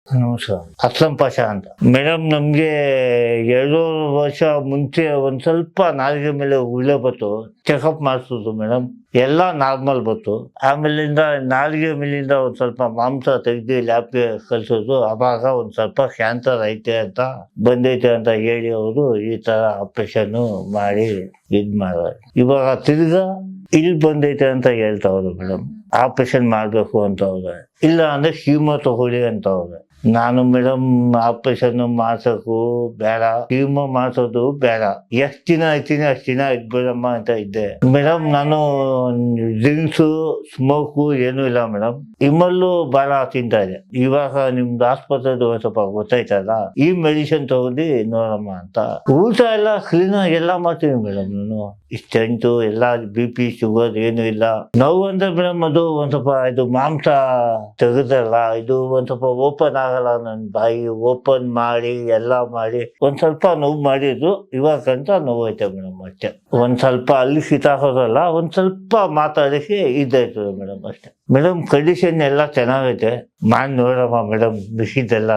ನಮಸ್ಕಾರ. ಅಸ್ಲಂ ಪಾಷಾ ಅಂತ ಮೇಡಮ್. ನಮ್ಗೆ 2 ವರ್ಷ ಮುಂಚೆ ಒಂದ್ ಸ್ವಲ್ಪ ನಾಲಿಗೆ ಮೇಲೆ ಉಳ್ಳೆ ಬತ್ತು, ಚೆಕಪ್ ಮಾಡಿಸಿದ್ರು ಮೇಡಮ್. ಎಲ್ಲ ನಾರ್ಮಲ್ ಬತ್ತು. ಆಮೇಲಿಂದ ನಾಲಿಗೆ ಮೇಲಿಂದ ಒಂದ್ ಸ್ವಲ್ಪ ಮಾಂಸ ತೆಗ್ದು ಲ್ಯಾಬ್ಗೆ ಕಳ್ಸೋದು. ಅವಾಗ ಒಂದ್ ಸ್ವಲ್ಪ ಕ್ಯಾನ್ಸರ್ ಐತೆ ಅಂತ ಬಂದೈತೆ ಅಂತ ಹೇಳಿ ಅವರು ಈ ತರ ಆಪರೇಷನ್ ಮಾಡಿ ಮಾಡೋದು. ಇವಾಗ ತಿರ್ಗಾ ಇಲ್ಲಿ ಬಂದೈತೆ ಅಂತ ಹೇಳ್ತಾವ್ರು ಮೇಡಮ್. ಆಪರೇಷನ್ ಮಾಡ್ಬೇಕು ಅಂತ ಅವ್ರೆ, ಇಲ್ಲ ಅಂದ್ರೆ ಕೀಮೋ ತಗೊಳ್ಳಿ ಅಂತ ಅವ್ರೆ. ನಾನು ಮೇಡಮ್ ಆಪರೇಷನ್ ಮಾಡ್ಸೋಕು ಬೇಡ, ಕೀಮೋ ಮಾಡ್ಸೋದು ಬೇಡ, ಎಷ್ಟ್ ದಿನ ಐತೀನಿ ಅಷ್ಟ್ ದಿನ ಇದ್ಬಿಡಮ್ಮ ಅಂತ ಇದ್ದೆ ಮೇಡಮ್. ನಾನು ಡ್ರಿಂಕ್ಸು ಸ್ಮೋಕು ಏನೂ ಇಲ್ಲ ಮೇಡಮ್. ಇಮ್ಮಲ್ಲೂ ಬಾಳ ತಿಂತಾ ಇದೆ. ಇವಾಗ ನಿಮ್ದು ಆಸ್ಪತ್ರೆದು ಸ್ವಲ್ಪ ಗೊತ್ತಾಯ್ತಲ್ಲ, ಈ ಮೆಡಿಸಿನ್ ತಗೊಂಡು ನೋಡಮ್ಮ ಅಂತ. ಊಟ ಎಲ್ಲ ಕ್ಲೀನ್ ಎಲ್ಲ ಮಾಡ್ತೀನಿ ಮೇಡಮ್. ನಾನು ಸ್ಟೆಂಟು ಎಲ್ಲ, BP ಶುಗರ್ ಏನು ಇಲ್ಲ. ನೋವು ಅಂದ್ರೆ ಮೇಡಮ್ ಅದು ಒಂದ್ ಸ್ವಲ್ಪ ಇದು ಮಾಂಸ ತೆಗೆದಲ್ಲ, ಇದು ಒಂದ್ ಸ್ವಲ್ಪ ಓಪನ್ ಆಗಲ್ಲ. ನನ್ ಬಾಯಿ ಓಪನ್ ಮಾಡಿ ಎಲ್ಲ ಮಾಡಿ ಒಂದ್ ಸ್ವಲ್ಪ ನೋವು ಮಾಡಿದ್ರು. ಇವಾಗಂತ ನೋವು ಐತೆ ಮೇಡಮ್ ಅಷ್ಟೇ. ಒಂದ್ ಸ್ವಲ್ಪ ಅಲ್ಲಿ ಕಿತ್ತಾಕೋದಲ್ಲ, ಒಂದ್ ಸ್ವಲ್ಪ ಮಾತಾಡಕ್ಕೆ ಇದಾಯ್ತದೆ ಮೇಡಮ್ ಅಷ್ಟೇ. ಮೇಡಮ್ ಕಂಡೀಷನ್ ಎಲ್ಲ ಚೆನ್ನಾಗೈತೆ. ಮಾಡಿ ನೋಡಮ್ಮ ಮೇಡಮ್, ಬಿಸಿದೆಲ್ಲ